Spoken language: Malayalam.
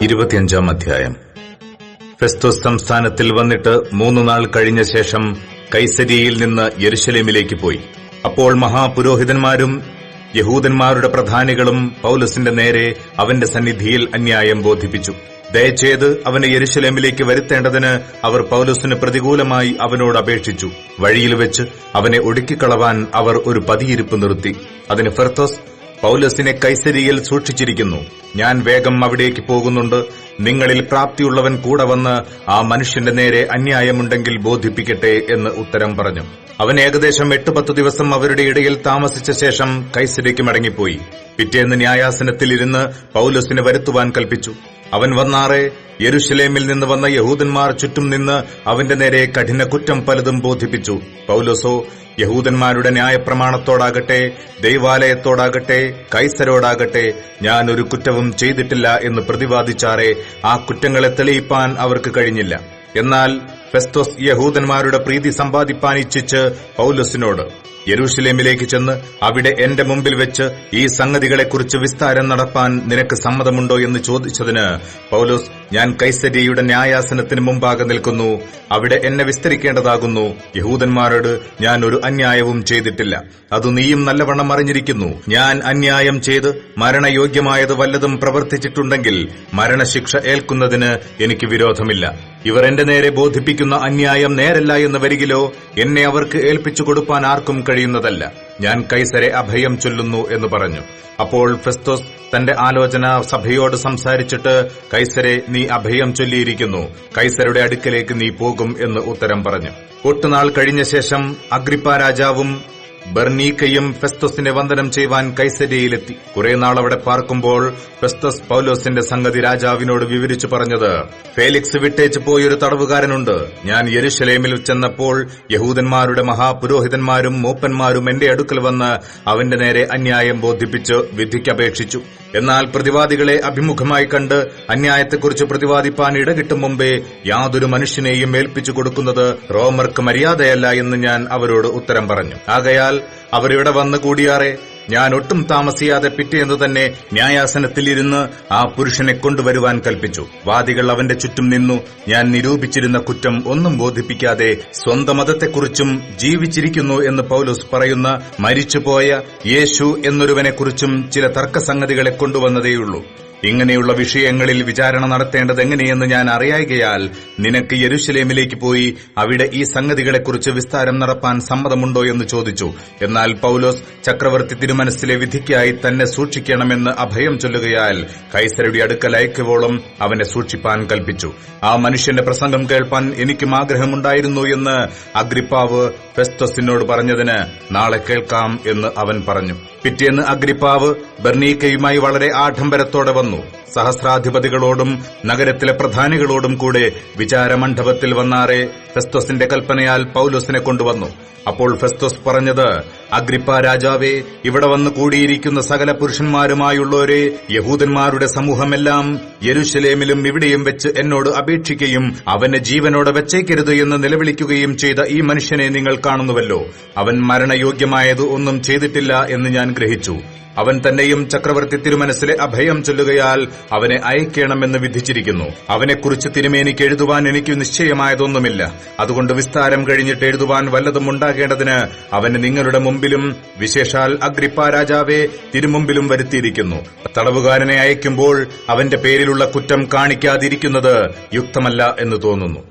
25 അധ്യായം. ഫെസ്തോസ് സംസ്ഥാനത്തിൽ വന്നിട്ട് 3 നാൾ കഴിഞ്ഞ ശേഷം കൈസരിയയിൽ നിന്ന് യെരുശലേമിലേക്ക് പോയി. അപ്പോൾ മഹാപുരോഹിതന്മാരും യഹൂദന്മാരുടെ പ്രധാനികളും പൌലോസിന്റെ നേരെ അവന്റെ സന്നിധിയിൽ അന്യായം ബോധിപ്പിച്ചു. ദയചെയ്ത് അവനെ യെരുശലേമിലേക്ക് വരുത്തേണ്ടതിന് അവർ പൌലോസിന് പ്രതികൂലമായി അവനോട് അപേക്ഷിച്ചു. വഴിയിൽ വെച്ച് അവനെ ഒടുക്കിക്കളവാൻ അവർ ഒരു പതിയിരിപ്പ് നിർത്തി. അതിന് ഫെസ്തോസ്, പൌലോസിനെ കൈസരിയിൽ സൂക്ഷിച്ചിരിക്കുന്നു. ഞാൻ വേഗം അവിടേക്ക് പോകുന്നുണ്ട്. നിങ്ങളിൽ പ്രാപ്തിയുള്ളവൻ കൂടെ വന്ന് ആ മനുഷ്യന്റെ നേരെ അന്യായമുണ്ടെങ്കിൽ ബോധിപ്പിക്കട്ടെ എന്ന് ഉത്തരം പറഞ്ഞു. അവൻ ഏകദേശം 8-10 ദിവസം അവരുടെ ഇടയിൽ താമസിച്ച ശേഷം കൈസരിക്ക് മടങ്ങിപ്പോയി. പിറ്റേന്ന് ന്യായാസനത്തിൽ ഇരുന്ന് പൌലോസിനെ വരുത്തുവാൻ കൽപ്പിച്ചു. അവൻ വന്നാറെ യെരുശലേമിൽ നിന്ന് വന്ന യഹൂദന്മാർ ചുറ്റും നിന്ന് അവന്റെ നേരെ കഠിന കുറ്റം പലതും ബോധിപ്പിച്ചു. പൌലോസോ യഹൂദന്മാരുടെ ന്യായപ്രമാണത്തോടാകട്ടെ, ദൈവാലയത്തോടാകട്ടെ, കൈസരോടാകട്ടെ ഞാൻ ഒരു കുറ്റവും ചെയ്തിട്ടില്ല എന്ന് പ്രതിവാദിച്ചാറെ ആ കുറ്റങ്ങളെ തെളിയിപ്പാൻ അവർക്ക് കഴിഞ്ഞില്ല. എന്നാൽ ഫെസ്തോസ് യഹൂദന്മാരുടെ പ്രീതി സമ്പാദിപ്പാൻ ഇച്ഛിച്ച് പൌലോസിനോട്, യെരൂശലേമിലേക്ക് ചെന്ന് അവിടെ എന്റെ മുമ്പിൽ വെച്ച് ഈ സംഗതികളെക്കുറിച്ച് വിസ്താരം നടപ്പാൻ നിനക്ക് സമ്മതമുണ്ടോ എന്ന് ചോദിച്ചതിന് പൌലോസ്, ഞാൻ കൈസരിയയുടെ ന്യായാസനത്തിന് മുമ്പാകെ നിൽക്കുന്നു. അവിടെ എന്നെ വിസ്തരിക്കേണ്ടതാകുന്നു. യഹൂദന്മാരോട് ഞാൻ ഒരു അന്യായവും ചെയ്തിട്ടില്ല. അത് നീയും നല്ലവണ്ണം അറിഞ്ഞിരിക്കുന്നു. ഞാൻ അന്യായം ചെയ്ത് മരണയോഗ്യമായത് വല്ലതും പ്രവർത്തിച്ചിട്ടുണ്ടെങ്കിൽ മരണശിക്ഷ ഏൽക്കുന്നതിന് എനിക്ക് വിരോധമില്ല. ഇവർ എന്റെ നേരെ ബോധിപ്പിക്കുന്ന അന്യായം നേരല്ല എന്ന് വരികിലോ എന്നെ അവർക്ക് ഏൽപ്പിച്ചു കൊടുപ്പാൻ ആർക്കും കഴിയുന്നതല്ല. ഞാൻ കൈസരെ അഭയം ചൊല്ലുന്നു എന്ന് പറഞ്ഞു. അപ്പോൾ ഫെസ്തോസ് തന്റെ ആലോചന സഭയോട് സംസാരിച്ചിട്ട്, കൈസരെ, നീ അഭയം ചൊല്ലിയിരിക്കുന്നു. കൈസരുടെ അടുക്കലേക്ക് നീ പോകും എന്ന് ഉത്തരം പറഞ്ഞു. ഒട്ടുനാൾ കഴിഞ്ഞ ശേഷം അഗ്രിപ്പാ രാജാവും ബർനീക്കയും ഫെസ്തോസിനെ വന്ദനം ചെയ്യുവാൻ കൈസരിയയിലെത്തി. കുറെ നാൾ അവിടെ പാർക്കുമ്പോൾ ഫെസ്തോസ് പൌലോസിന്റെ സംഗതി രാജാവിനോട് വിവരിച്ചു പറഞ്ഞത്, ഫേലിക്സ് വിട്ടേച്ചു പോയൊരു തടവുകാരനുണ്ട്. ഞാൻ യെരുശലേമിൽ ചെന്നപ്പോൾ യഹൂദന്മാരുടെ മഹാപുരോഹിതന്മാരും മൂപ്പന്മാരും എന്റെ അടുക്കൽ വന്ന് അവന്റെ നേരെ അന്യായം ബോധിപ്പിച്ച് വിധിക്കപേക്ഷിച്ചു. എന്നാൽ പ്രതിവാദികളെ അഭിമുഖമായി കണ്ട് അന്യായത്തെക്കുറിച്ച് പ്രതിവാദിപ്പാൻ ഇടകിട്ടും മുമ്പേ യാതൊരു മനുഷ്യനെയും ഏൽപ്പിച്ചു കൊടുക്കുന്നത് റോമർക്ക് മര്യാദയല്ല എന്ന് ഞാൻ അവരോട് ഉത്തരം പറഞ്ഞു. ആകയാൽ അവരിവിടെ വന്നു കൂടിയാറെ ഞാൻ ഒട്ടും താമസിയാതെ പിറ്റേന്ന് തന്നെ ന്യായാസനത്തിലിരുന്ന് ആ പുരുഷനെ കൊണ്ടുവരുവാൻ കൽപ്പിച്ചു. വാദികൾ അവന്റെ ചുറ്റും നിന്നു. ഞാൻ നിരൂപിച്ചിരുന്ന കുറ്റം ഒന്നും ബോധിപ്പിക്കാതെ സ്വന്തം മതത്തെക്കുറിച്ചും ജീവിച്ചിരിക്കുന്നു എന്ന് പൌലോസ് പറയുന്ന മരിച്ചുപോയ യേശു എന്നൊരുവനെക്കുറിച്ചും ചില തർക്കസംഗതികളെ കൊണ്ടുവന്നതേയുള്ളൂ. ഇങ്ങനെയുള്ള വിഷയങ്ങളിൽ വിചാരണ നടത്തേണ്ടത് എങ്ങനെയെന്ന് ഞാൻ അറിയായികയാൽ നിനക്ക് യെരുശലേമിലേക്ക് പോയി അവിടെ ഈ സംഗതികളെക്കുറിച്ച് വിസ്താരം നടപ്പാൻ സമ്മതമുണ്ടോ എന്ന് ചോദിച്ചു. എന്നാൽ പൌലോസ് ചക്രവർത്തി തിരുമനസ്സിലെ വിധിക്കായി തന്നെ സൂക്ഷിക്കണമെന്ന് അഭയം ചൊല്ലുകയാൽ കൈസരുടെ അടുക്കൽ അയക്കുവോളം അവനെ സൂക്ഷിപ്പാൻ കൽപ്പിച്ചു. ആ മനുഷ്യന്റെ പ്രസംഗം കേൾപ്പാൻ എനിക്കും ആഗ്രഹമുണ്ടായിരുന്നു എന്ന് അഗ്രിപ്പാവ് ഫെസ്തോസിനോട് പറഞ്ഞതിന്, നാളെ കേൾക്കാം എന്ന് അവൻ പറഞ്ഞു. പിറ്റേന്ന് അഗ്രിപ്പാവ് ബർനീക്കയുമായി വളരെ ആഡംബരത്തോടെ വന്നു. സഹസ്രാധിപതികളോടും നഗരത്തിലെ പ്രധാനികളോടും കൂടെ വിചാരമണ്ഡപത്തിൽ വന്നാറെ ഫെസ്തോസിന്റെ കൽപ്പനയാൽ പൌലോസിനെ കൊണ്ടുവന്നു. അപ്പോൾ ഫെസ്തോസ് പറഞ്ഞത്, അഗ്രിപ്പാ രാജാവേ, ഇവിടെ വന്ന് കൂടിയിരിക്കുന്ന സകല പുരുഷന്മാരുമായുള്ളവരെ, യഹൂദന്മാരുടെ സമൂഹമെല്ലാം യെരുശലേമിലും ഇവിടെയും വെച്ച് എന്നോട് അപേക്ഷിക്കുകയും അവനെ ജീവനോടെ വെച്ചേക്കരുത് എന്ന് നിലവിളിക്കുകയും ചെയ്ത ഈ മനുഷ്യനെ നിങ്ങൾ കാണുന്നുവല്ലോ. അവൻ മരണയോഗ്യമായത് ഒന്നും ചെയ്തിട്ടില്ല എന്ന് ഞാൻ ഗ്രഹിച്ചു. അവൻ തന്നെയും ചക്രവർത്തി തിരുമനസ്സിലെ അഭയം ചൊല്ലുകയാൽ അവനെ അയക്കണമെന്ന് വിധിച്ചിരിക്കുന്നു. അവനെക്കുറിച്ച് തിരുമേനിക്ക് എഴുതുവാൻ എനിക്ക് നിശ്ചയമായതൊന്നുമില്ല. അതുകൊണ്ട് വിസ്താരം കഴിഞ്ഞിട്ട് എഴുതുവാൻ വല്ലതും ഉണ്ടാകേണ്ടതിന് അവന് നിങ്ങളുടെ മുമ്പിലും വിശേഷാൽ അഗ്രിപ്പാ രാജാവേ തിരുമുമ്പിലും വരുത്തിയിരിക്കുന്നു. തടവുകാരനെ അയക്കുമ്പോൾ അവന്റെ പേരിലുള്ള കുറ്റം കാണിക്കാതിരിക്കുന്നത് യുക്തമല്ല എന്ന് തോന്നുന്നു.